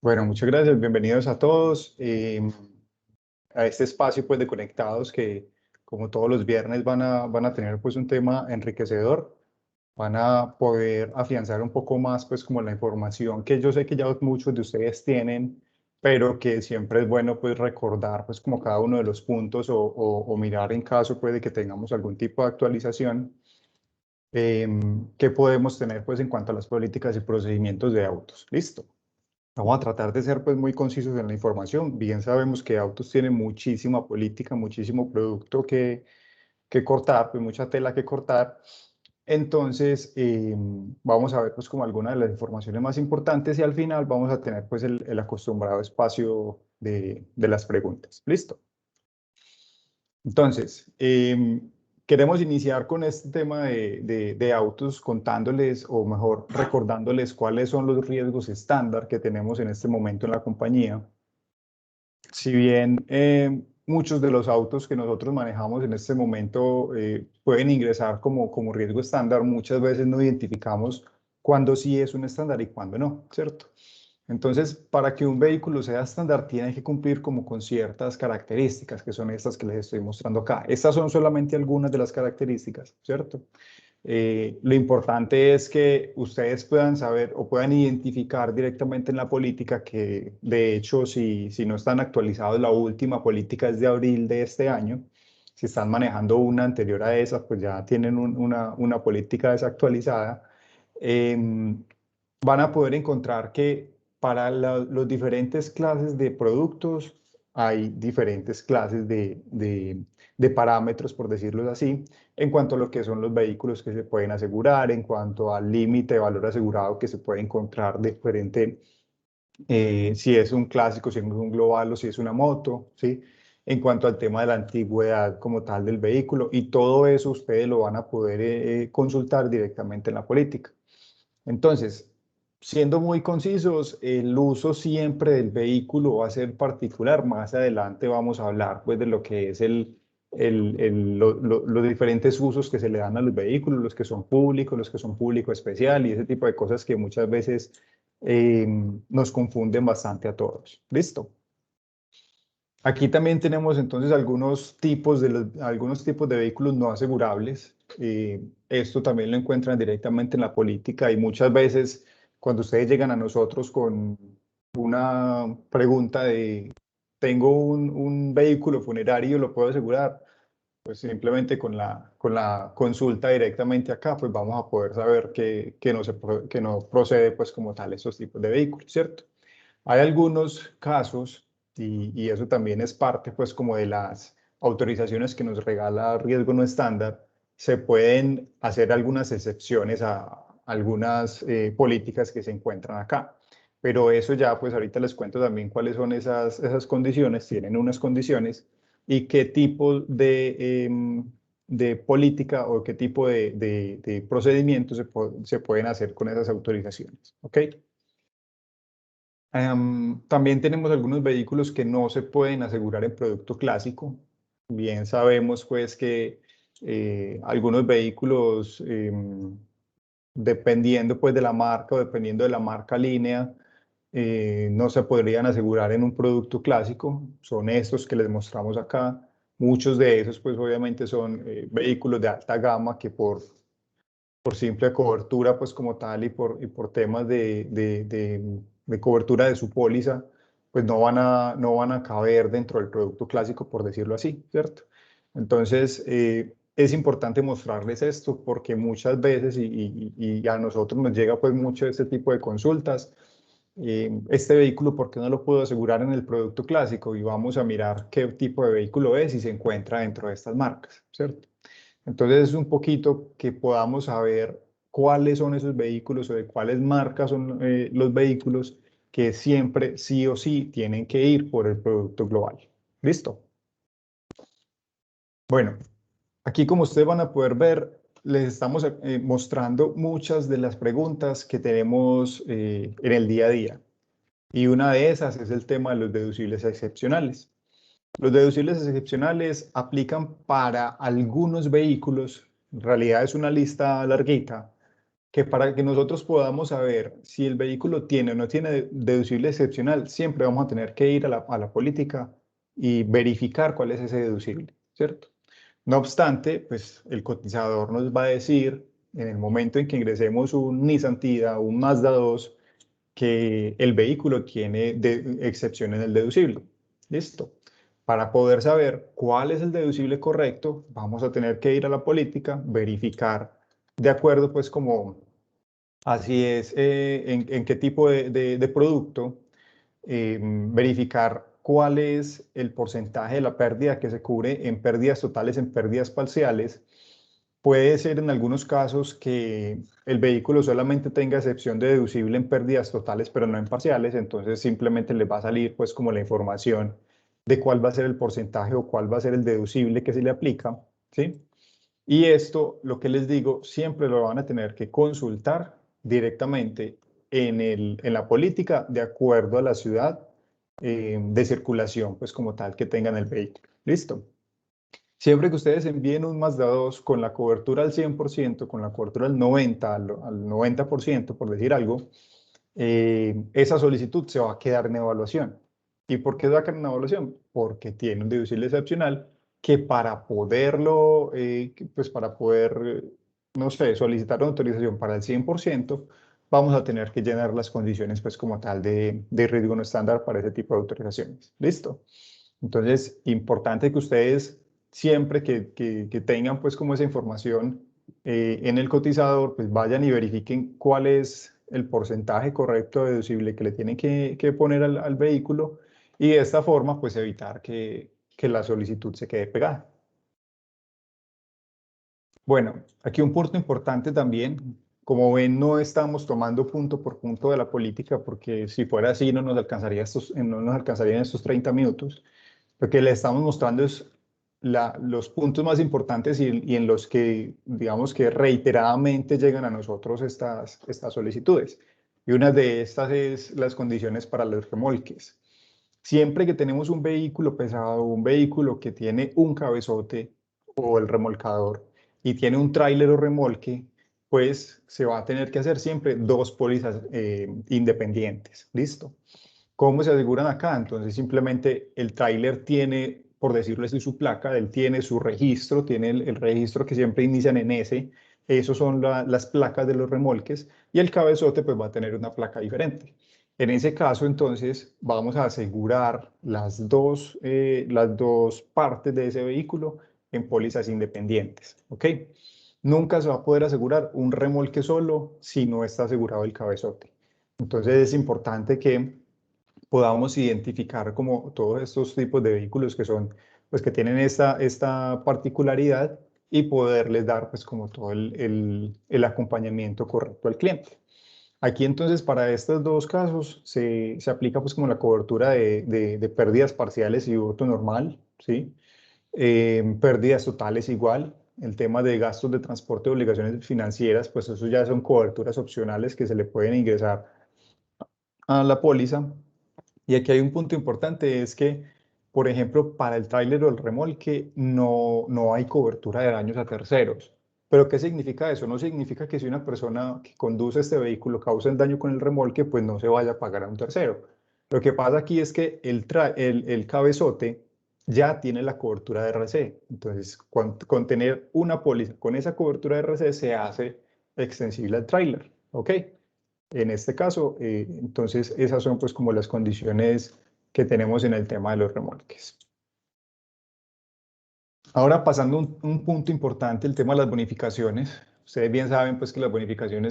Bueno, muchas gracias, bienvenidos a todos a este espacio pues, de Conectados que como todos los viernes van a tener pues, un tema enriquecedor, van a poder afianzar un poco más pues, como la información que yo sé que ya muchos de ustedes tienen, pero que siempre es bueno pues, recordar pues, como cada uno de los puntos o mirar en caso pues, de que tengamos algún tipo de actualización que podemos tener pues, en cuanto a las políticas y procedimientos de autos. ¿Listo? Vamos a tratar de ser pues muy concisos en la información. Bien sabemos que autos tienen muchísima política, muchísimo producto que cortar, pues mucha tela que cortar. Entonces, vamos a ver pues como algunas de las informaciones más importantes y al final vamos a tener pues el acostumbrado espacio de las preguntas. ¿Listo? Entonces, queremos iniciar con este tema de autos contándoles, o mejor, recordándoles cuáles son los riesgos estándar que tenemos en este momento en la compañía. Si bien muchos de los autos que nosotros manejamos en este momento pueden ingresar como riesgo estándar, muchas veces no identificamos cuándo sí es un estándar y cuándo no, ¿cierto? Entonces, para que un vehículo sea estándar, tiene que cumplir como con ciertas características, que son estas que les estoy mostrando acá. Estas son solamente algunas de las características, ¿cierto? Lo importante es que ustedes puedan saber o puedan identificar directamente en la política que, de hecho, si no están actualizados, la última política es de abril de este año. Si están manejando una anterior a esa, pues ya tienen una política desactualizada. Van a poder encontrar que para los diferentes clases de productos hay diferentes clases de parámetros, por decirlo así, en cuanto a lo que son los vehículos que se pueden asegurar, en cuanto al límite de valor asegurado que se puede encontrar diferente, si es un clásico, si es un global o si es una moto, ¿sí? En cuanto al tema de la antigüedad como tal del vehículo, y todo eso ustedes lo van a poder consultar directamente en la política. Entonces, siendo muy concisos, el uso siempre del vehículo va a ser particular. Más adelante vamos a hablar pues, de lo que es los diferentes usos que se le dan a los vehículos, los que son público especial y ese tipo de cosas que muchas veces nos confunden bastante a todos. ¿Listo? Aquí también tenemos entonces algunos tipos de vehículos no asegurables. Esto también lo encuentran directamente en la política y muchas veces cuando ustedes llegan a nosotros con una pregunta de, tengo un vehículo funerario, ¿lo puedo asegurar? Pues simplemente con la consulta directamente acá, pues vamos a poder saber que no procede pues como tal esos tipos de vehículos, ¿cierto? Hay algunos casos, y eso también es parte, pues, como de las autorizaciones que nos regala riesgo no estándar, se pueden hacer algunas excepciones a algunas políticas que se encuentran acá. Pero eso ya, pues, ahorita les cuento también cuáles son esas condiciones, tienen unas condiciones, y qué tipo de política o qué tipo de procedimientos se pueden hacer con esas autorizaciones. ¿Ok? También tenemos algunos vehículos que no se pueden asegurar en producto clásico. Bien sabemos pues que algunos vehículos, dependiendo pues de la marca o dependiendo de la marca línea, no se podrían asegurar en un producto clásico. Son estos que les mostramos acá. Muchos de esos pues obviamente son vehículos de alta gama que por simple cobertura, pues como tal, y por temas de cobertura de su póliza, pues no van a caber dentro del producto clásico, por decirlo así, ¿cierto? Entonces, es importante mostrarles esto porque muchas veces, y a nosotros nos llega pues mucho este tipo de consultas, este vehículo, ¿por qué no lo puedo asegurar en el producto clásico? Y vamos a mirar qué tipo de vehículo es y se encuentra dentro de estas marcas, ¿cierto? Entonces es un poquito que podamos saber cuáles son esos vehículos o de cuáles marcas son los vehículos que siempre sí o sí tienen que ir por el producto global. ¿Listo? Bueno, aquí como ustedes van a poder ver, les estamos mostrando muchas de las preguntas que tenemos en el día a día. Y una de esas es el tema de los deducibles excepcionales. Los deducibles excepcionales aplican para algunos vehículos, en realidad es una lista larguita, que para que nosotros podamos saber si el vehículo tiene o no tiene deducible excepcional, siempre vamos a tener que ir a la política y verificar cuál es ese deducible, ¿cierto? No obstante, pues el cotizador nos va a decir en el momento en que ingresemos un Nissan Tiida, un Mazda 2, que el vehículo tiene excepción en el deducible. ¿Listo? Para poder saber cuál es el deducible correcto, vamos a tener que ir a la política, verificar de acuerdo, pues como así es, en qué tipo de producto, verificar cuál es el porcentaje de la pérdida que se cubre en pérdidas totales, en pérdidas parciales. Puede ser en algunos casos que el vehículo solamente tenga excepción de deducible en pérdidas totales, pero no en parciales, entonces simplemente les va a salir pues como la información de cuál va a ser el porcentaje o cuál va a ser el deducible que se le aplica, ¿sí? Y esto, lo que les digo, siempre lo van a tener que consultar directamente en la política de acuerdo a la ciudad de circulación, pues como tal que tengan el vehículo. ¿Listo? Siempre que ustedes envíen un Mazda 2 con la cobertura al 100%, con la cobertura al 90%, al 90%, por decir algo, esa solicitud se va a quedar en evaluación. ¿Y por qué se va a quedar en evaluación? Porque tiene un deducible excepcional que para poderlo, pues para poder, no sé, solicitar una autorización para el 100%, vamos a tener que llenar las condiciones, pues como tal, de riesgo no estándar para ese tipo de autorizaciones. ¿Listo? Entonces, importante que ustedes siempre que tengan pues como esa información en el cotizador, pues vayan y verifiquen cuál es el porcentaje correcto de deducible que le tienen que poner al vehículo y de esta forma pues evitar que la solicitud se quede pegada. Bueno, aquí un punto importante también, como ven, no estamos tomando punto por punto de la política porque si fuera así no nos alcanzaría no nos alcanzarían estos 30 minutos. Lo que le estamos mostrando es los puntos más importantes y en los que, digamos que reiteradamente llegan a nosotros estas solicitudes. Y una de estas es las condiciones para los remolques. Siempre que tenemos un vehículo pesado, un vehículo que tiene un cabezote o el remolcador y tiene un tráiler o remolque, pues se va a tener que hacer siempre dos pólizas independientes. ¿Listo? ¿Cómo se aseguran acá? Entonces simplemente el tráiler tiene, por decirlo así, su placa, él tiene su registro, tiene el registro que siempre inician en S, esos son las placas de los remolques, y el cabezote pues va a tener una placa diferente. En ese caso, entonces, vamos a asegurar las dos partes de ese vehículo en pólizas independientes, ¿ok? Nunca se va a poder asegurar un remolque solo si no está asegurado el cabezote. Entonces es importante que podamos identificar como todos estos tipos de vehículos que son, pues que tienen esta particularidad y poderles dar pues como todo el acompañamiento correcto al cliente. Aquí entonces para estos dos casos se aplica pues como la cobertura de pérdidas parciales y hurto normal, ¿sí? Pérdidas totales igual. El tema de gastos de transporte de obligaciones financieras, pues eso ya son coberturas opcionales que se le pueden ingresar a la póliza. Y aquí hay un punto importante, es que, por ejemplo, para el tráiler o el remolque no hay cobertura de daños a terceros. ¿Pero qué significa eso? No significa que si una persona que conduce este vehículo causa el daño con el remolque, pues no se vaya a pagar a un tercero. Lo que pasa aquí es que el cabezote ya tiene la cobertura de RC. Entonces, con tener una póliza con esa cobertura de RC se hace extensible al tráiler. ¿Ok? En este caso, entonces esas son pues como las condiciones que tenemos en el tema de los remolques. Ahora pasando a un punto importante, el tema de las bonificaciones. Ustedes bien saben pues que la bonificación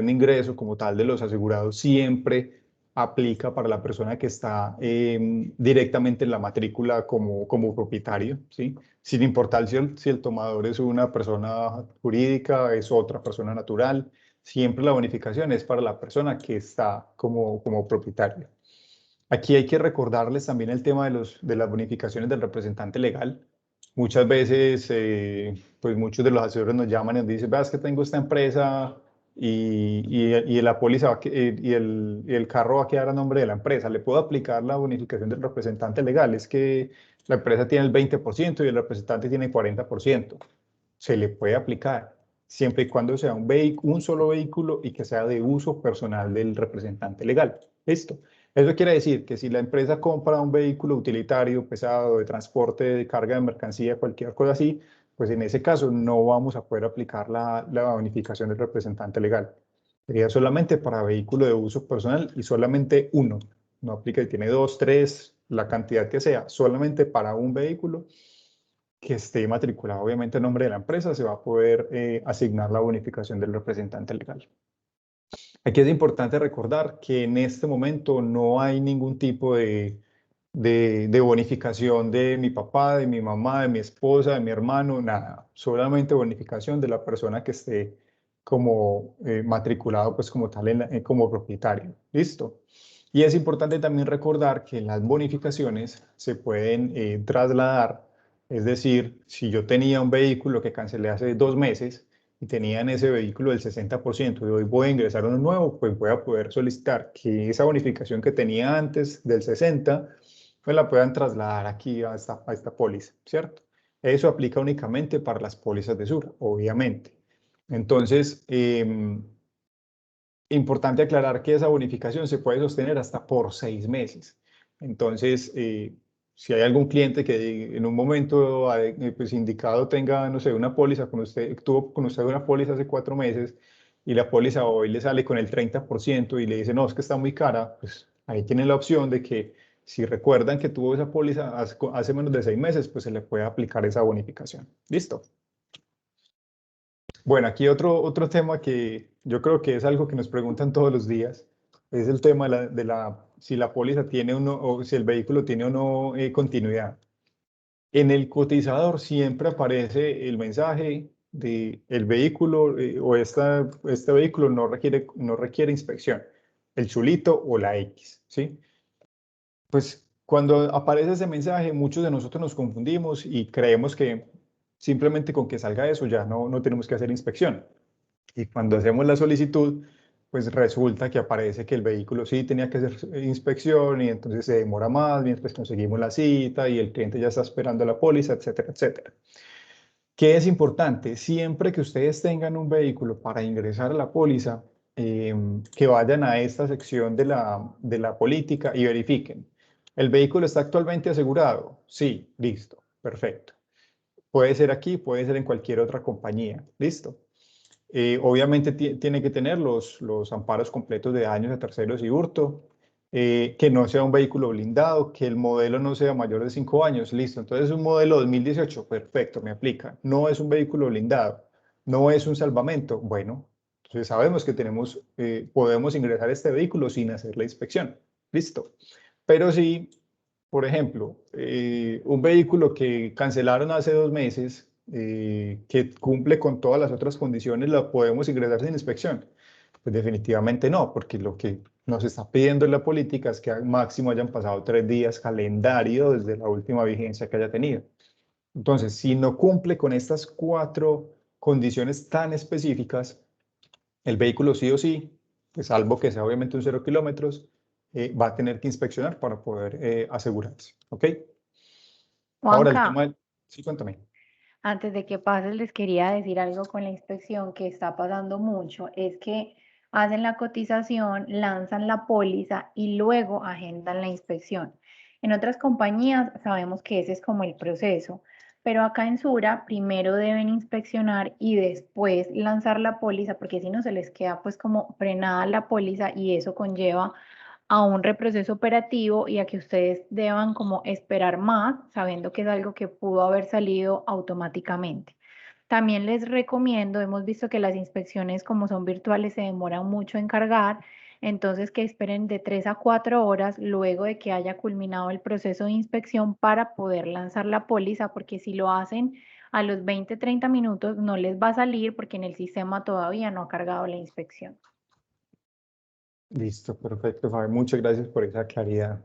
de ingreso como tal de los asegurados siempre aplica para la persona que está directamente en la matrícula como propietario, ¿sí? Sin importar si el tomador es una persona jurídica, es otra persona natural, siempre la bonificación es para la persona que está como propietario. Aquí hay que recordarles también el tema de las bonificaciones del representante legal. Muchas veces, pues muchos de los asesores nos llaman y nos dicen, veas que tengo esta empresa y la póliza y el carro va a quedar a nombre de la empresa. ¿Le puedo aplicar la bonificación del representante legal? Es que la empresa tiene el 20% y el representante tiene el 40%. Se le puede aplicar. siempre y cuando sea un solo vehículo y que sea de uso personal del representante legal. ¿Listo? Eso quiere decir que si la empresa compra un vehículo utilitario pesado de transporte de carga de mercancía, cualquier cosa así, pues en ese caso no vamos a poder aplicar la bonificación del representante legal. Sería solamente para vehículo de uso personal y solamente uno. No aplica si tiene dos, tres, la cantidad que sea, solamente para un vehículo que esté matriculado obviamente en nombre de la empresa, se va a poder asignar la bonificación del representante legal. Aquí es importante recordar que en este momento no hay ningún tipo de bonificación de mi papá, de mi mamá, de mi esposa, de mi hermano, nada. Solamente bonificación de la persona que esté como matriculado, pues como tal, como propietario. ¿Listo? Y es importante también recordar que las bonificaciones se pueden trasladar, es decir, si yo tenía un vehículo que cancelé hace 2 meses, y tenía en ese vehículo el 60% y hoy voy a ingresar uno nuevo, pues voy a poder solicitar que esa bonificación que tenía antes del 60, pues la puedan trasladar aquí a esta póliza, ¿cierto? Eso aplica únicamente para las pólizas de Sura, obviamente. Entonces, importante aclarar que esa bonificación se puede sostener hasta por 6 meses. Entonces, si hay algún cliente que en un momento pues, indicado tenga, no sé, una póliza con usted, tuvo con usted una póliza hace 4 meses y la póliza hoy le sale con el 30% y le dice, no, es que está muy cara, pues ahí tienen la opción de que si recuerdan que tuvo esa póliza hace menos de 6 meses, pues se le puede aplicar esa bonificación. ¿Listo? Bueno, aquí otro tema que yo creo que es algo que nos preguntan todos los días, es el tema si la póliza tiene o no, o si el vehículo tiene o no continuidad. En el cotizador siempre aparece el mensaje de el vehículo este vehículo no requiere inspección, el chulito o la X, ¿sí? Pues cuando aparece ese mensaje, muchos de nosotros nos confundimos y creemos que simplemente con que salga eso ya no tenemos que hacer inspección. Y cuando hacemos la solicitud, pues resulta que aparece que el vehículo sí tenía que hacer inspección y entonces se demora más mientras conseguimos la cita y el cliente ya está esperando la póliza, etcétera, etcétera. ¿Qué es importante? Siempre que ustedes tengan un vehículo para ingresar a la póliza, que vayan a esta sección de la política y verifiquen. ¿El vehículo está actualmente asegurado? Sí, listo, perfecto. Puede ser aquí, puede ser en cualquier otra compañía, listo. Obviamente tiene que tener los amparos completos de daños a terceros y hurto, que no sea un vehículo blindado, que el modelo no sea mayor de 5 años, listo. Entonces un modelo 2018, perfecto, me aplica. No es un vehículo blindado, no es un salvamento, bueno, entonces sabemos que podemos ingresar este vehículo sin hacer la inspección, listo. Pero si, por ejemplo, un vehículo que cancelaron hace 2 meses, que cumple con todas las otras condiciones, ¿lo podemos ingresar sin inspección? Pues definitivamente no, porque lo que nos está pidiendo en la política es que al máximo hayan pasado 3 días calendario desde la última vigencia que haya tenido. Entonces, si no cumple con estas 4 condiciones tan específicas, el vehículo sí o sí, pues salvo que sea obviamente un 0 kilómetros, va a tener que inspeccionar para poder asegurarse. ¿Ok? Ahora el Juanca, tema del... Sí, cuéntame. antes de que pases, les quería decir algo con la inspección que está pasando mucho, es que hacen la cotización, lanzan la póliza y luego agendan la inspección. En otras compañías sabemos que ese es como el proceso, pero acá en Sura primero deben inspeccionar y después lanzar la póliza, porque si no se les queda pues como frenada la póliza y eso conlleva a un reproceso operativo y a que ustedes deban como esperar más, sabiendo que es algo que pudo haber salido automáticamente. También les recomiendo, hemos visto que las inspecciones como son virtuales se demoran mucho en cargar, entonces que esperen de 3 a 4 horas luego de que haya culminado el proceso de inspección para poder lanzar la póliza, porque si lo hacen a los 20-30 minutos no les va a salir porque en el sistema todavía no ha cargado la inspección. Listo, perfecto, Fabi. Muchas gracias por esa claridad.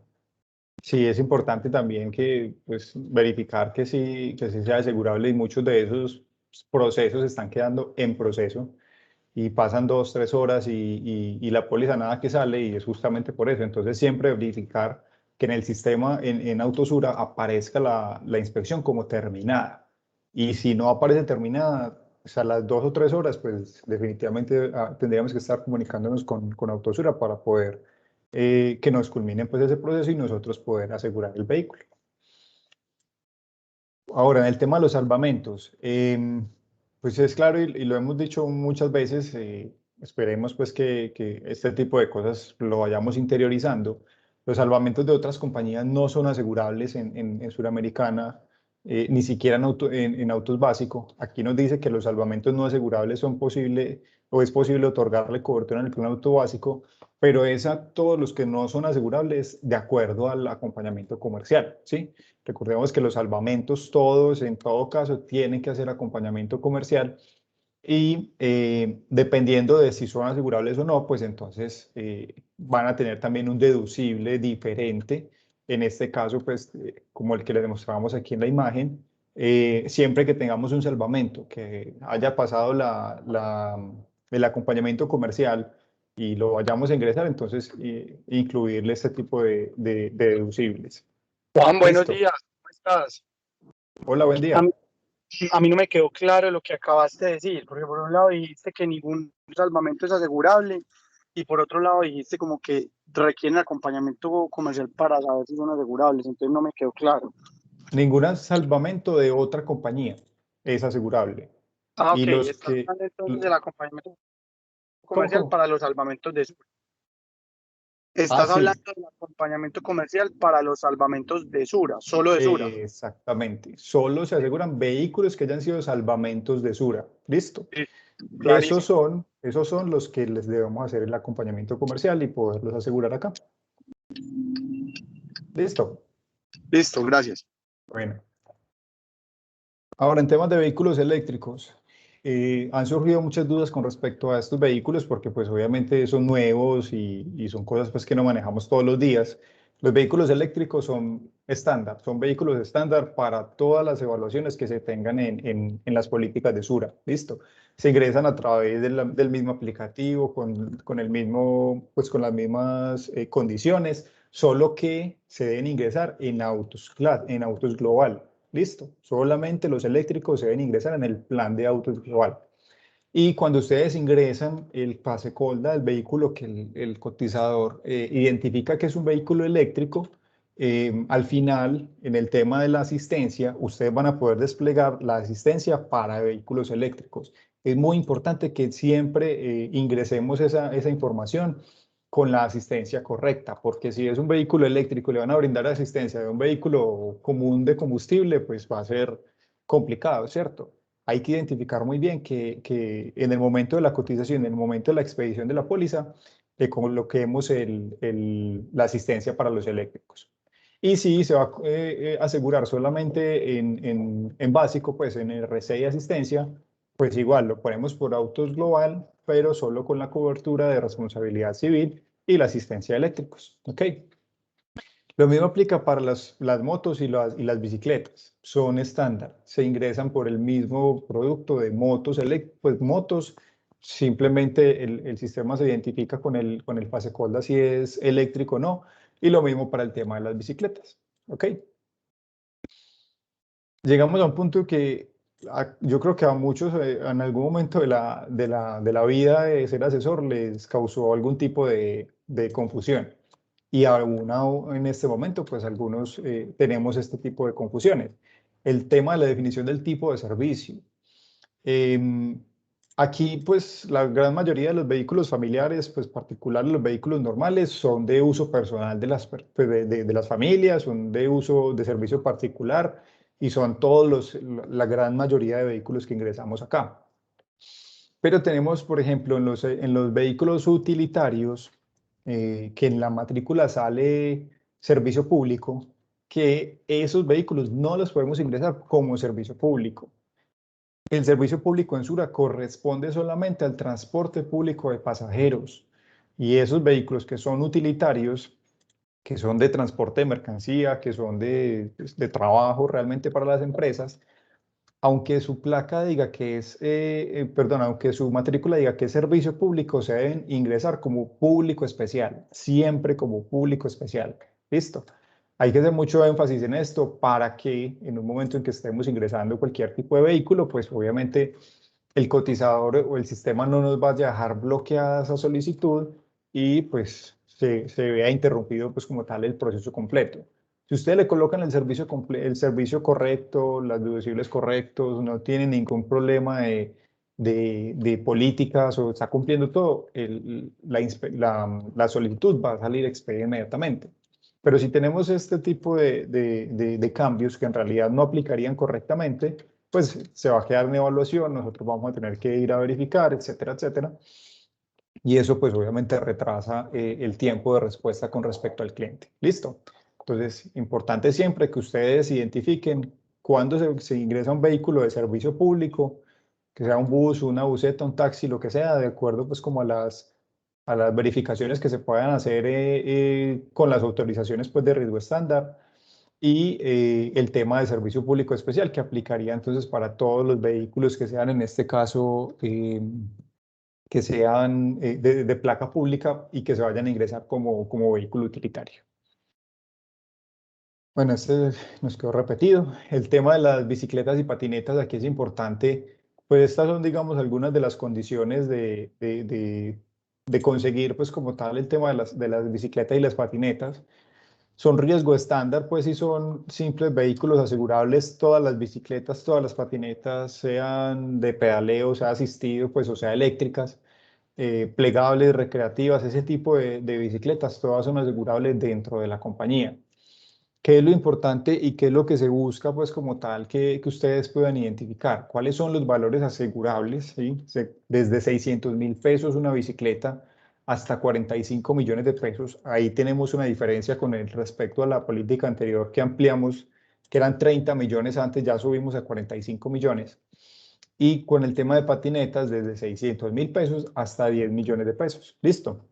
Sí, es importante también que, pues, verificar que sí sea asegurable y muchos de esos procesos están quedando en proceso y pasan 2, 3 horas y la póliza nada que sale y es justamente por eso. Entonces siempre verificar que en el sistema, en Autosura, aparezca la inspección como terminada. Y si no aparece terminada, pues a las 2 o 3 horas, pues definitivamente tendríamos que estar comunicándonos con Autosura para poder que nos culminen pues ese proceso y nosotros poder asegurar el vehículo. Ahora, en el tema de los salvamentos, pues es claro y lo hemos dicho muchas veces, esperemos pues que este tipo de cosas lo vayamos interiorizando. Los salvamentos de otras compañías no son asegurables en Suramericana, ni siquiera en autos básicos. Aquí nos dice que los salvamentos no asegurables son posibles o es posible otorgarle cobertura en el plan auto básico, pero es a todos los que no son asegurables de acuerdo al acompañamiento comercial, ¿sí? Recordemos que los salvamentos todos, en todo caso, tienen que hacer acompañamiento comercial y dependiendo de si son asegurables o no, pues entonces van a tener también un deducible diferente. En este caso, pues como el que les demostrábamos aquí en la imagen, siempre que tengamos un salvamento que haya pasado el acompañamiento comercial y lo vayamos a ingresar, entonces incluirle este tipo de deducibles. Juan, buenos Listo. días, ¿cómo estás? Hola, buen A día. mí, a mí no me quedó claro lo que acabaste de decir, porque por un lado dijiste que ningún salvamento es asegurable y por otro lado dijiste como que requieren acompañamiento comercial para saber si son asegurables, entonces no me quedó claro. Ningún salvamento de otra compañía es asegurable. Ah, Y ok, los estás que... hablando entonces del acompañamiento ¿Cómo, comercial cómo? para los salvamentos de Sura. Ah, Estás sí, hablando del acompañamiento comercial para los salvamentos de Sura, solo de Sura. exactamente. Solo se aseguran vehículos que hayan sido salvamentos de Sura. ¿Listo? Sí, Esos clarísimo. son los que les debemos hacer el acompañamiento comercial y poderlos asegurar acá. ¿Listo? Listo, gracias. Bueno. Ahora, en temas de vehículos eléctricos, han surgido muchas dudas con respecto a estos vehículos porque pues obviamente son nuevos y son cosas pues que no manejamos todos los días. Los vehículos eléctricos son estándar, son vehículos estándar para todas las evaluaciones que se tengan en las políticas de Sura. ¿Listo? Se ingresan a través del mismo aplicativo, con el mismo, pues con las mismas condiciones, solo que se deben ingresar en autos global. Listo, solamente los eléctricos deben ingresar en el plan de autos global. Y cuando ustedes ingresan el pase colda del vehículo que el cotizador identifica que es un vehículo eléctrico, al final, en el tema de la asistencia, ustedes van a poder desplegar la asistencia para vehículos eléctricos. Es muy importante que siempre ingresemos esa información con la asistencia correcta, porque si es un vehículo eléctrico y le van a brindar asistencia de un vehículo común de combustible, pues va a ser complicado, ¿cierto? Hay que identificar muy bien que en el momento de la cotización, en el momento de la expedición de la póliza, le coloquemos la asistencia para los eléctricos. Y si se va a asegurar solamente en básico, pues en RC y asistencia, pues igual lo ponemos por autos global, pero solo con la cobertura de responsabilidad civil y la asistencia de eléctricos. ¿Ok? Lo mismo aplica para las motos y las bicicletas. Son estándar. Se ingresan por el mismo producto de motos, pues motos, simplemente el sistema se identifica con el pase colda si es eléctrico o no. Y lo mismo para el tema de las bicicletas. ¿Ok? Llegamos a un punto que yo creo que a muchos en algún momento de la vida de ser asesor les causó algún tipo de confusión. Y aún en este momento, pues algunos tenemos este tipo de confusiones. El tema de la definición del tipo de servicio. Em, Aquí, pues la gran mayoría de los vehículos familiares, pues particulares, los vehículos normales, son de uso personal pues, de las familias, son de uso de servicio particular y son la gran mayoría de vehículos que ingresamos acá. Pero tenemos, por ejemplo, en los vehículos utilitarios, que en la matrícula sale servicio público, que esos vehículos no los podemos ingresar como servicio público. El servicio público en Sura corresponde solamente al transporte público de pasajeros y esos vehículos que son utilitarios, que son de transporte de mercancía, que son de trabajo realmente para las empresas, aunque su placa diga que perdón, aunque su matrícula diga que es servicio público, se deben ingresar como público especial, siempre como público especial. ¿Listo? Hay que hacer mucho énfasis en esto para que en un momento en que estemos ingresando cualquier tipo de vehículo, pues obviamente el cotizador o el sistema no nos vaya a dejar bloqueada esa solicitud y pues se vea interrumpido pues como tal el proceso completo. Si ustedes le colocan el servicio correcto, las deducibles correctos, no tiene ningún problema de políticas o está cumpliendo todo, la solicitud va a salir expedida inmediatamente. Pero si tenemos este tipo de cambios que en realidad no aplicarían correctamente, pues se va a quedar en evaluación, nosotros vamos a tener que ir a verificar, etcétera, etcétera. Y eso pues obviamente retrasa el tiempo de respuesta con respecto al cliente. ¿Listo? Entonces, importante siempre que ustedes identifiquen cuándo se ingresa un vehículo de servicio público, que sea un bus, una buseta, un taxi, lo que sea, de acuerdo pues como a las verificaciones que se puedan hacer con las autorizaciones pues de riesgo estándar y el tema de servicio público especial que aplicaría entonces para todos los vehículos que sean en este caso que sean de placa pública y que se vayan a ingresar como vehículo utilitario. Bueno, este nos quedó repetido. El tema de las bicicletas y patinetas aquí es importante, pues estas son, digamos, algunas de las condiciones de conseguir, pues como tal, el tema de las bicicletas y las patinetas. Son riesgo estándar, pues si son simples vehículos asegurables, todas las bicicletas, todas las patinetas, sean de pedaleo, sea asistido, pues o sea eléctricas, plegables, recreativas, ese tipo de bicicletas, todas son asegurables dentro de la compañía. ¿Qué es lo importante y qué es lo que se busca, pues como tal, que ustedes puedan identificar? ¿Cuáles son los valores asegurables? ¿Sí? Desde 600.000 pesos una bicicleta hasta 45 millones de pesos. Ahí tenemos una diferencia con el respecto a la política anterior que ampliamos, que eran 30 millones antes, ya subimos a 45 millones. Y con el tema de patinetas, desde 600.000 pesos hasta 10 millones de pesos. ¿Listo?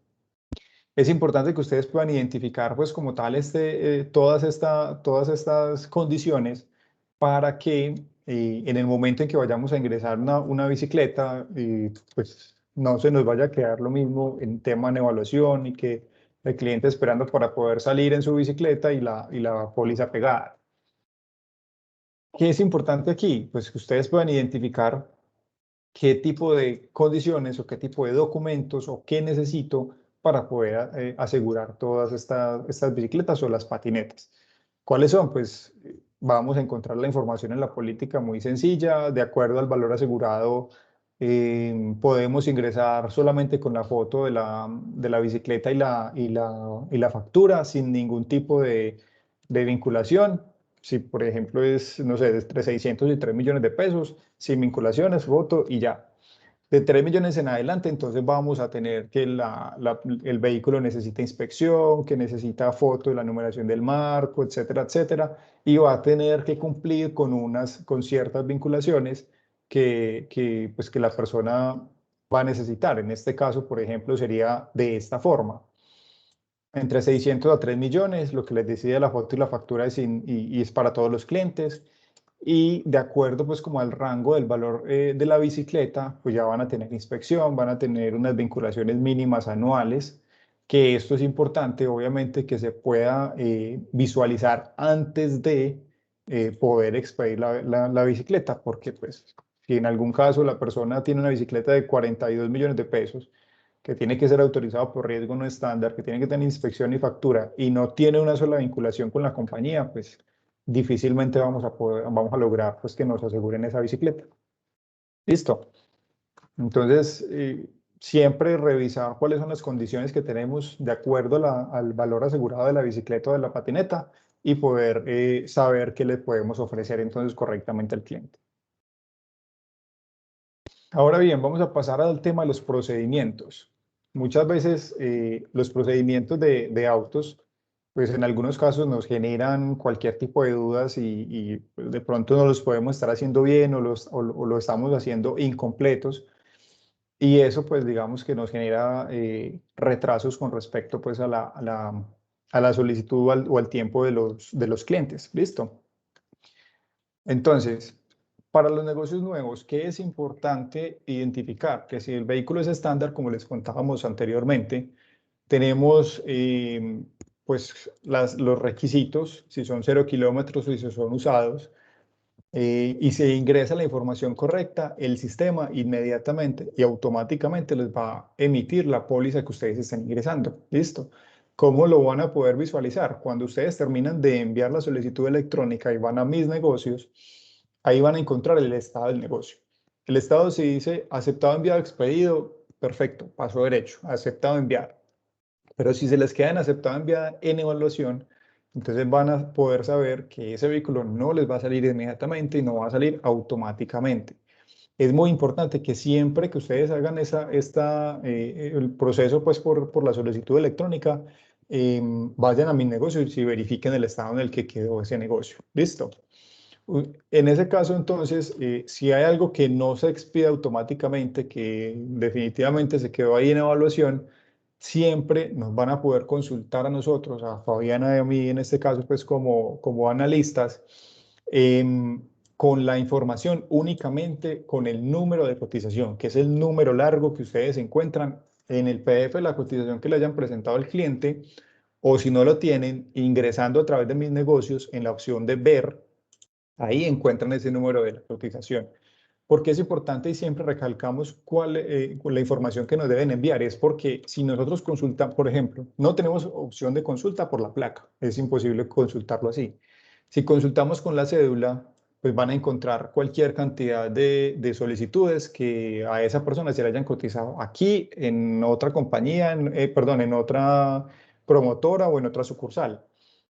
Es importante que ustedes puedan identificar, pues, como tal, todas estas condiciones para que en el momento en que vayamos a ingresar una bicicleta, pues, no se nos vaya a quedar lo mismo en tema de evaluación y que el cliente esperando para poder salir en su bicicleta y la póliza pegada. ¿Qué es importante aquí? Pues que ustedes puedan identificar qué tipo de condiciones o qué tipo de documentos o qué necesito para poder asegurar todas estas bicicletas o las patinetas. ¿Cuáles son? Pues vamos a encontrar la información en la política muy sencilla, de acuerdo al valor asegurado. Podemos ingresar solamente con la foto de la bicicleta y la factura sin ningún tipo de vinculación. Si, por ejemplo, es, no sé, entre 600 y 3 millones de pesos, sin vinculaciones, foto y ya. De 3 millones en adelante, entonces vamos a tener que el vehículo necesita inspección, que necesita foto de la numeración del marco, etcétera, etcétera, y va a tener que cumplir con ciertas vinculaciones pues que la persona va a necesitar. En este caso, por ejemplo, sería de esta forma. Entre 600 a 3 millones, lo que les decía la foto y la factura y es para todos los clientes. Y de acuerdo pues como al rango del valor de la bicicleta, pues ya van a tener inspección, van a tener unas vinculaciones mínimas anuales, que esto es importante obviamente que se pueda visualizar antes de poder expedir la bicicleta, porque pues si en algún caso la persona tiene una bicicleta de 42 millones de pesos, que tiene que ser autorizado por riesgo no estándar, que tiene que tener inspección y factura y no tiene una sola vinculación con la compañía, pues difícilmente vamos a lograr pues, que nos aseguren esa bicicleta. Listo. Entonces, siempre revisar cuáles son las condiciones que tenemos de acuerdo al valor asegurado de la bicicleta o de la patineta y poder saber qué le podemos ofrecer entonces correctamente al cliente. Ahora bien, vamos a pasar al tema de los procedimientos. Muchas veces los procedimientos de autos, pues en algunos casos nos generan cualquier tipo de dudas y pues, de pronto no los podemos estar haciendo bien o lo estamos haciendo incompletos. Y eso pues digamos que nos genera retrasos con respecto pues a la solicitud o al tiempo de los clientes. ¿Listo? Entonces, para los negocios nuevos, ¿qué es importante identificar? Que si el vehículo es estándar, como les contábamos anteriormente, tenemos pues los requisitos, si son 0 kilómetros o si son usados, y se ingresa la información correcta, el sistema inmediatamente y automáticamente les va a emitir la póliza que ustedes están ingresando. ¿Listo? ¿Cómo lo van a poder visualizar? Cuando ustedes terminan de enviar la solicitud electrónica y van a mis negocios, ahí van a encontrar el estado del negocio. El estado si dice aceptado, enviado, expedido, perfecto, paso derecho, aceptado, enviado. Pero si se les queda en aceptado, enviada en evaluación, entonces van a poder saber que ese vehículo no les va a salir inmediatamente y no va a salir automáticamente. Es muy importante que siempre que ustedes hagan el proceso pues por la solicitud electrónica, vayan a mis negocios y verifiquen el estado en el que quedó ese negocio. ¿Listo? En ese caso, entonces, si hay algo que no se expide automáticamente, que definitivamente se quedó ahí en evaluación, siempre nos van a poder consultar a nosotros, a Fabiana y a mí en este caso, pues como analistas, em, con la información únicamente con el número de cotización, que es el número largo que ustedes encuentran en el PDF de la cotización que le hayan presentado al cliente, o si no lo tienen, ingresando a través de mis negocios en la opción de ver. Ahí encuentran ese número de la cotización. ¿Por qué es importante y siempre recalcamos cuál la información que nos deben enviar? Es porque si nosotros consultamos, por ejemplo, no tenemos opción de consulta por la placa, es imposible consultarlo así. Si consultamos con la cédula, pues van a encontrar cualquier cantidad de solicitudes que a esa persona se le hayan cotizado aquí, en otra compañía, perdón, en otra promotora o en otra sucursal.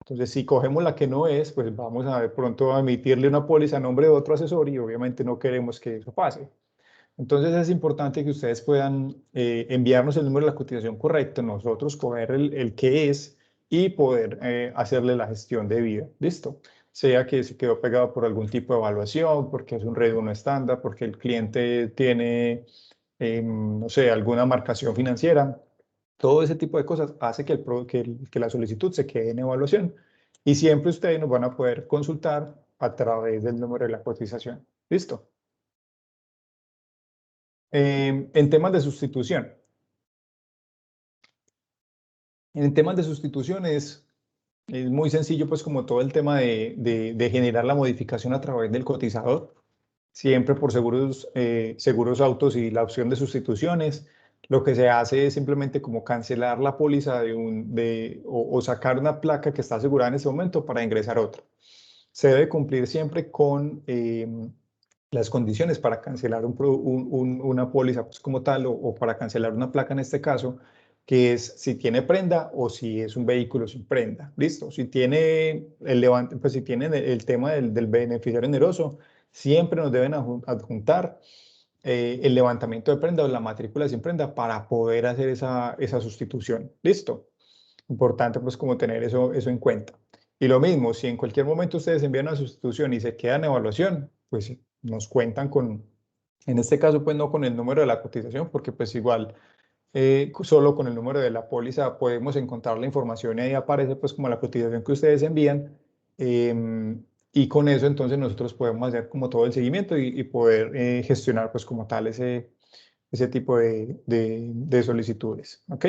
Entonces, si cogemos la que no es, pues vamos a de pronto a emitirle una póliza a nombre de otro asesor y obviamente no queremos que eso pase. Entonces, es importante que ustedes puedan enviarnos el número de la cotización correcto, nosotros coger el que es y poder hacerle la gestión debida. ¿Listo? Sea que se quedó pegado por algún tipo de evaluación, porque es un riesgo no estándar, porque el cliente tiene, no sé, alguna marcación financiera. Todo ese tipo de cosas hace que la solicitud se quede en evaluación y siempre ustedes nos van a poder consultar a través del número de la cotización. ¿Listo? En temas de sustitución. En temas de sustitución es muy sencillo, pues como todo el tema de generar la modificación a través del cotizador, siempre por seguros autos y la opción de sustituciones. Lo que se hace es simplemente como cancelar la póliza o sacar una placa que está asegurada en ese momento para ingresar otra. Se debe cumplir siempre con las condiciones para cancelar una póliza pues, como tal o para cancelar una placa en este caso, que es si tiene prenda o si es un vehículo sin prenda. Listo. Si tiene pues si tienen el tema del beneficiario oneroso, siempre nos deben adjuntar el levantamiento de prenda o la matrícula sin prenda para poder hacer esa sustitución. Listo. Importante pues como tener eso en cuenta. Y lo mismo, si en cualquier momento ustedes envían una sustitución y se queda en evaluación, pues nos cuentan en este caso pues no con el número de la cotización, porque pues igual solo con el número de la póliza podemos encontrar la información y ahí aparece pues como la cotización que ustedes envían. Y con eso entonces nosotros podemos hacer como todo el seguimiento y poder gestionar pues como tal ese tipo de solicitudes. ¿Ok?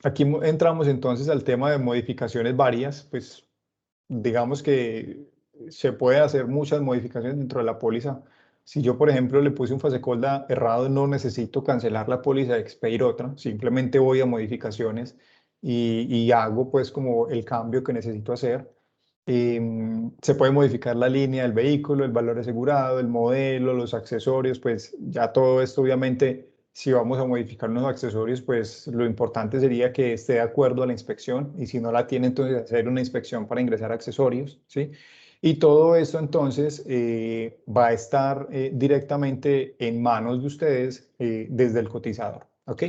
Aquí entramos entonces al tema de modificaciones varias, pues digamos que se puede hacer muchas modificaciones dentro de la póliza. Si yo, por ejemplo, le puse un fasecolda errado, no necesito cancelar la póliza y expedir otra, simplemente voy a modificaciones y hago pues como el cambio que necesito hacer. Se puede modificar la línea del vehículo, el valor asegurado, el modelo, los accesorios, pues ya todo esto obviamente, si vamos a modificar unos accesorios, pues lo importante sería que esté de acuerdo a la inspección y si no la tiene, entonces hacer una inspección para ingresar accesorios, ¿sí? Y todo esto entonces va a estar directamente en manos de ustedes desde el cotizador, ¿ok?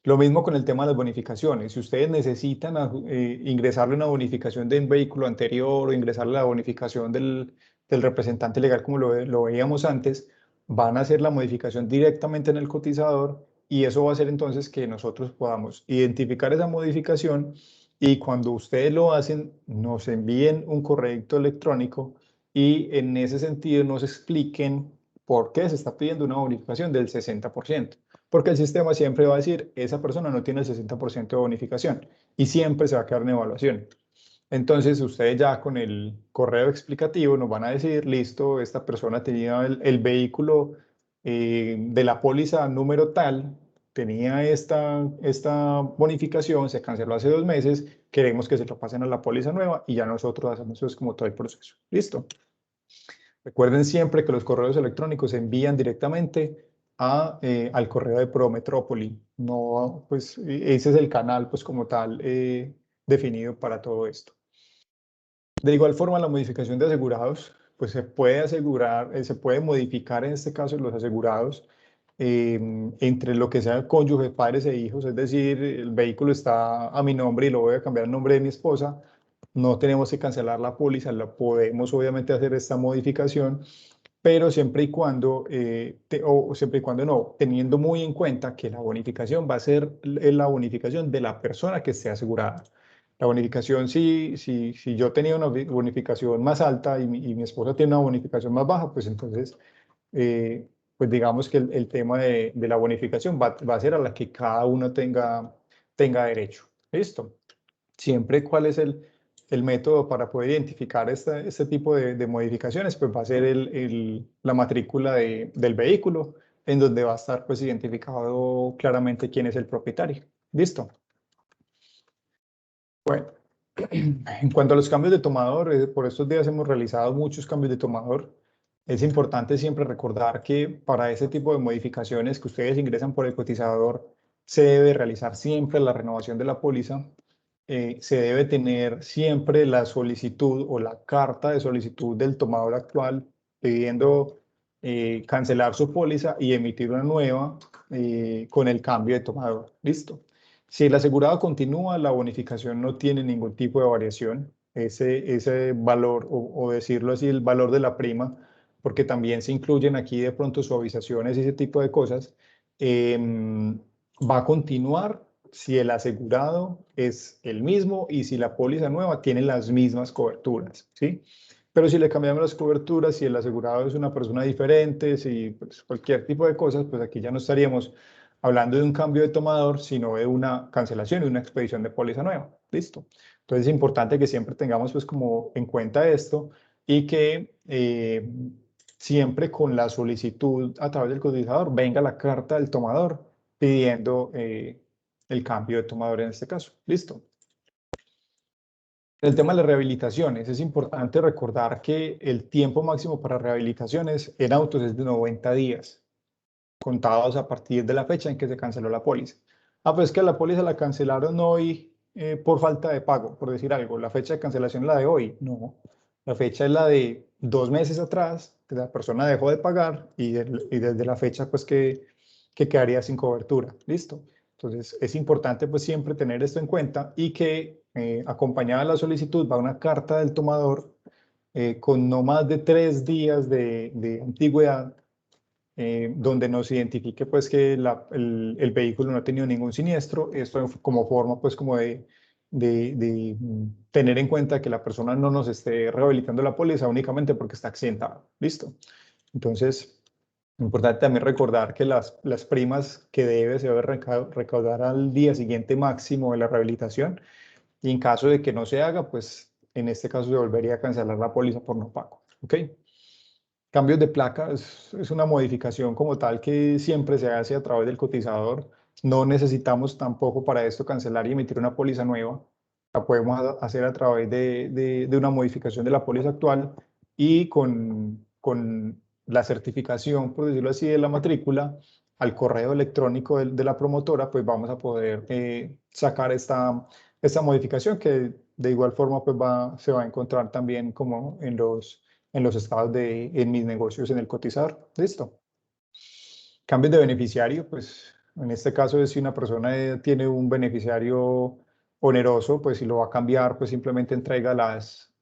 Lo mismo con el tema de las bonificaciones. Si ustedes necesitan ingresarle una bonificación de un vehículo anterior o ingresarle la bonificación del representante legal como lo veíamos antes, van a hacer la modificación directamente en el cotizador y eso va a hacer entonces que nosotros podamos identificar esa modificación y cuando ustedes lo hacen, nos envíen un correo electrónico y en ese sentido nos expliquen por qué se está pidiendo una bonificación del 60%. Porque el sistema siempre va a decir, esa persona no tiene el 60% de bonificación y siempre se va a quedar en evaluación. Entonces, ustedes ya con el correo explicativo nos van a decir, listo, esta persona tenía el vehículo de la póliza número tal, tenía esta bonificación, se canceló hace 2 meses, queremos que se lo pasen a la póliza nueva y ya nosotros hacemos eso, es como todo el proceso. ¿Listo? Recuerden siempre que los correos electrónicos se envían directamente al correo de Prometrópoli. No, pues ese es el canal, pues como tal, definido para todo esto. De igual forma, la modificación de asegurados, pues se puede asegurar, se puede modificar en este caso los asegurados entre lo que sea cónyuge, padres e hijos, es decir, el vehículo está a mi nombre y lo voy a cambiar al nombre de mi esposa, no tenemos que cancelar la póliza, la podemos obviamente hacer esta modificación, pero siempre y cuando, o siempre y cuando no, teniendo muy en cuenta que la bonificación va a ser la bonificación de la persona que esté asegurada. La bonificación, si yo tenía una bonificación más alta y mi esposa tiene una bonificación más baja, pues entonces, pues digamos que el tema de la bonificación va a ser a la que cada uno tenga derecho. ¿Listo? Siempre cuál es el método para poder identificar este tipo de modificaciones, pues va a ser la matrícula del vehículo, en donde va a estar pues identificado claramente quién es el propietario. ¿Listo? Bueno, en cuanto a los cambios de tomador, por estos días hemos realizado muchos cambios de tomador. Es importante siempre recordar que para ese tipo de modificaciones que ustedes ingresan por el cotizador, se debe realizar siempre la renovación de la póliza. Se debe tener siempre la solicitud o la carta de solicitud del tomador actual pidiendo cancelar su póliza y emitir una nueva con el cambio de tomador. ¿Listo? Si el asegurado continúa, la bonificación no tiene ningún tipo de variación. Ese valor, o decirlo así, el valor de la prima, porque también se incluyen aquí de pronto suavizaciones y ese tipo de cosas, va a continuar si el asegurado es el mismo y si la póliza nueva tiene las mismas coberturas, ¿sí? Pero si le cambiamos las coberturas, si el asegurado es una persona diferente, si pues, cualquier tipo de cosas, pues aquí ya no estaríamos hablando de un cambio de tomador, sino de una cancelación y una expedición de póliza nueva. ¿Listo? Entonces es importante que siempre tengamos pues como en cuenta esto y que siempre con la solicitud a través del cotizador venga la carta del tomador pidiendo el cambio de tomador en este caso. ¿Listo? El tema de las rehabilitaciones, es importante recordar que el tiempo máximo para rehabilitaciones en autos es de 90 días, contados a partir de la fecha en que se canceló la póliza. Ah, pues que la póliza la cancelaron hoy por falta de pago, por decir algo. La fecha de cancelación es la de hoy. No, la fecha es la de 2 meses atrás, que la persona dejó de pagar y desde la fecha pues que quedaría sin cobertura. ¿Listo? Entonces es importante pues siempre tener esto en cuenta y que acompañada de la solicitud va una carta del tomador con no más de 3 días de antigüedad donde nos identifique pues que el vehículo no ha tenido ningún siniestro, esto como forma pues como de tener en cuenta que la persona no nos esté rehabilitando la póliza únicamente porque está accidentada. ¿Listo? Entonces, importante también recordar que las primas que se debe recaudar al día siguiente máximo de la rehabilitación y en caso de que no se haga, pues en este caso se volvería a cancelar la póliza por no pago. ¿Ok? Cambios de placa es una modificación como tal que siempre se hace a través del cotizador. No necesitamos tampoco para esto cancelar y emitir una póliza nueva. La podemos hacer a través de una modificación de la póliza actual y con la certificación, por decirlo así, de la matrícula al correo electrónico de la promotora, pues vamos a poder sacar esta modificación que de igual forma pues se va a encontrar también como en los estados en mis negocios en el cotizador. Listo. Cambios de beneficiario, pues en este caso es si una persona tiene un beneficiario oneroso, pues si lo va a cambiar, pues simplemente entrega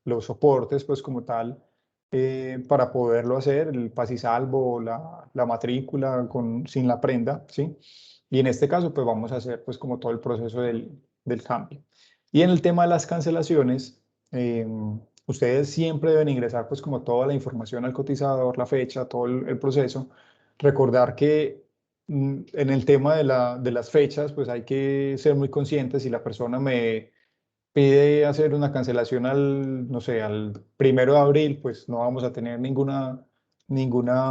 los soportes, pues como tal, para poderlo hacer, el pasisalvo, la matrícula sin la prenda, ¿sí? Y en este caso, pues vamos a hacer pues como todo el proceso del cambio. Y en el tema de las cancelaciones, ustedes siempre deben ingresar pues como toda la información al cotizador, la fecha, todo el proceso. Recordar que en el tema de las fechas, pues hay que ser muy conscientes si la persona pide hacer una cancelación al, no sé, al 1 de abril, pues no vamos a tener ninguna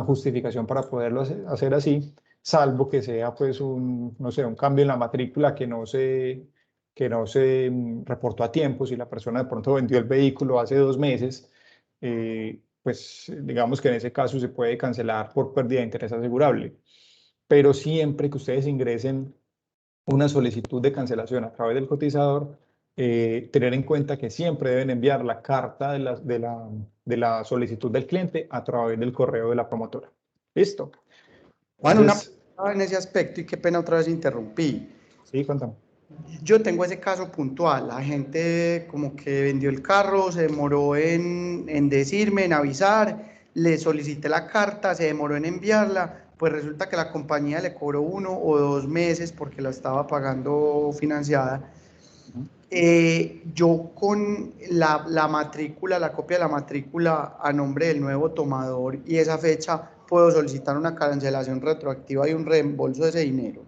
justificación para poderlo hacer así, salvo que sea pues un, no sé, un cambio en la matrícula que no se reportó a tiempo. Si la persona de pronto vendió el vehículo hace 2 meses, pues digamos que en ese caso se puede cancelar por pérdida de interés asegurable. Pero siempre que ustedes ingresen una solicitud de cancelación a través del cotizador, tener en cuenta que siempre deben enviar la carta de la solicitud del cliente a través del correo de la promotora. ¿Listo? Bueno, una Entonces, pregunta en ese aspecto y qué pena otra vez interrumpí. sí, cuéntame. Yo tengo ese caso puntual, la gente como que vendió el carro, se demoró en decirme, en avisar, le solicité la carta, se demoró en enviarla, pues resulta que la compañía le cobró 1 o 2 meses porque la estaba pagando financiada. Yo con la matrícula, la copia de la matrícula a nombre del nuevo tomador y esa fecha, puedo solicitar una cancelación retroactiva y un reembolso de ese dinero.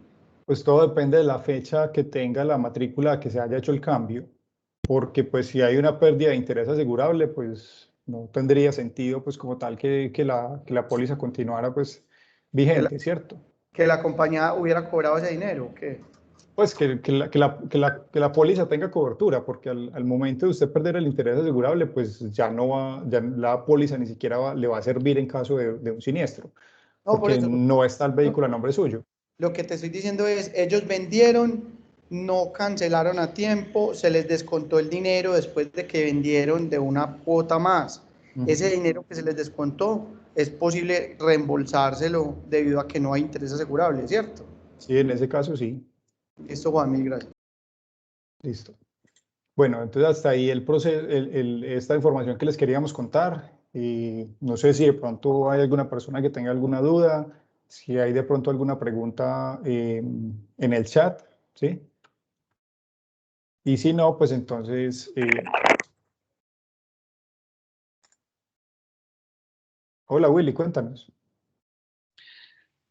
Pues todo depende de la fecha que tenga la matrícula que se haya hecho el cambio, porque pues si hay una pérdida de interés asegurable, pues no tendría sentido pues como tal que la póliza continuara pues Que la, vigente, ¿cierto? que la compañía hubiera cobrado ese dinero, ¿qué? Pues que la póliza tenga cobertura, porque al momento de usted perder el interés asegurable, pues ya no va, ya la póliza ni siquiera le va a servir en caso de un siniestro, No, por porque eso, no está el vehículo a nombre suyo. lo que te estoy diciendo es, ellos vendieron, no cancelaron a tiempo, se les descontó el dinero después de que vendieron de una cuota más. Ese Ujú. dinero que se les descontó es posible reembolsárselo debido a que no hay interés asegurable, ¿cierto? Sí, en ese caso sí. Listo, Juan, mil gracias. Listo. Bueno, entonces hasta ahí el proceso, esta información que les queríamos contar. Y no sé si de pronto hay alguna persona que tenga alguna duda, si hay de pronto alguna pregunta en el chat, ¿sí? Y si no, pues entonces, hola Willy, cuéntanos.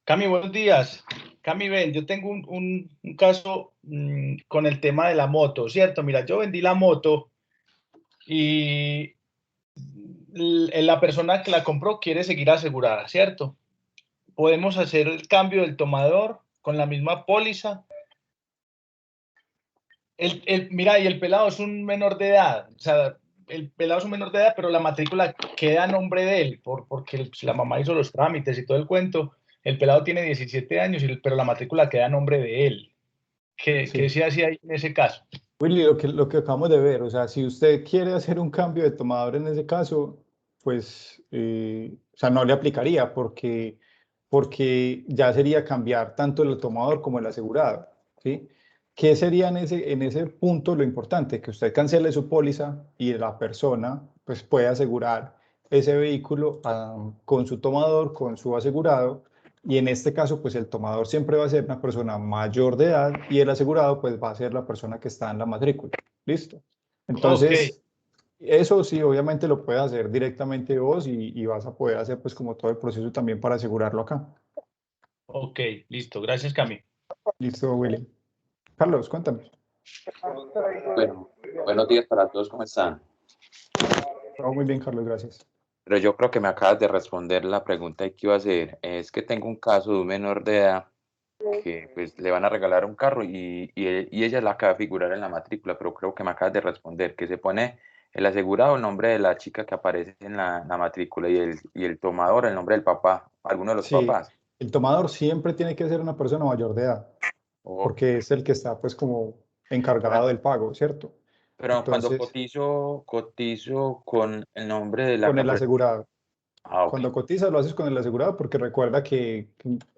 Cami, buenos días. Cami, ven, yo tengo un caso con el tema de la moto, ¿cierto? Mira, yo vendí la moto y la persona que la compró quiere seguir asegurada, ¿cierto? Podemos hacer el cambio del tomador con la misma póliza. Mira, y el pelado es un menor de edad, o sea, el pelado es un menor de edad, pero la matrícula queda a nombre de él, porque la mamá hizo los trámites y todo el cuento. El pelado tiene 17 años, pero la matrícula queda a nombre de él. ¿Qué Sí. se hacía ahí en ese caso? Willy, lo que acabamos de ver, o sea, si usted quiere hacer un cambio de tomador en ese caso, pues, o sea, no le aplicaría porque ya sería cambiar tanto el tomador como el asegurado, ¿sí? ¿Qué sería en ese punto lo importante? Que usted cancele su póliza y la persona, pues, puede asegurar ese vehículo con su tomador, con su asegurado. Y en este caso, pues el tomador siempre va a ser una persona mayor de edad y el asegurado, pues va a ser la persona que está en la matrícula. ¿Listo? Ok, Entonces, eso sí, obviamente lo puedes hacer directamente vos y vas a poder hacer pues como todo el proceso también para asegurarlo acá. ok, listo. Gracias, Cami. ¿Listo, Willy? Carlos, cuéntame. Bueno, buenos días para todos, ¿cómo están? Todo muy bien, Carlos, gracias. Pero yo creo que me acabas de responder la pregunta que iba a hacer. Es que tengo un caso de un menor de edad que pues le van a regalar un carro y ella la acaba de figurar en la matrícula, pero creo que me acabas de responder que se pone el asegurado el nombre de la chica que aparece en la matrícula y el tomador el nombre del papá, alguno de los Sí, papás. el tomador siempre tiene que ser una persona mayor de edad, Ok. porque es el que está pues como encargado del pago, ¿cierto? Pero cuando Entonces, cotizo con el nombre de la con que el aparece. asegurado. Ah, ok. Cuando cotizas lo haces con el asegurado porque recuerda que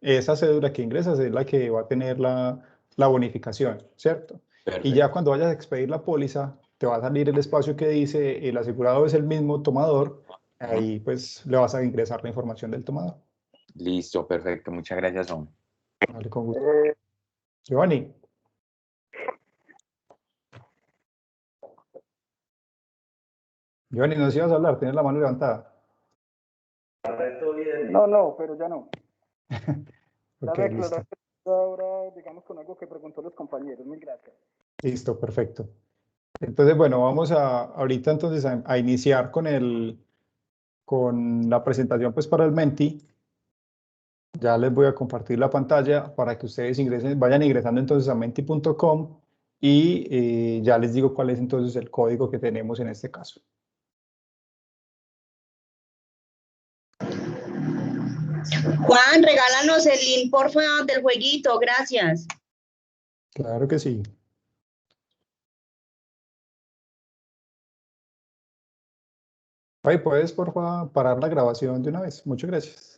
esa cédula que ingresas es la que va a tener la bonificación, ¿cierto? Y ya Perfecto. cuando vayas a expedir la póliza, te va a salir el espacio que dice el asegurado es el mismo tomador, Ujú. ahí pues le vas a ingresar la información del tomador. Listo, perfecto. Muchas gracias, Tom. Vale, con gusto. Giovanni, Giovanni, nos ibas a hablar, tienes la mano levantada. No, no, pero ya no. Ok, Dame listo. aclarar ahora, digamos, con algo que preguntó los compañeros. Mil gracias. Listo, perfecto. Entonces, bueno, vamos ahorita entonces a iniciar con la presentación pues para el Menti. Ya les voy a compartir la pantalla para que ustedes vayan ingresando entonces a menti.com y ya les digo cuál es entonces el código que tenemos en este caso. Juan, regálanos el link, porfa, del jueguito, gracias. Claro que sí. Ay, ¿puedes, porfa, parar la grabación de una vez? Muchas gracias.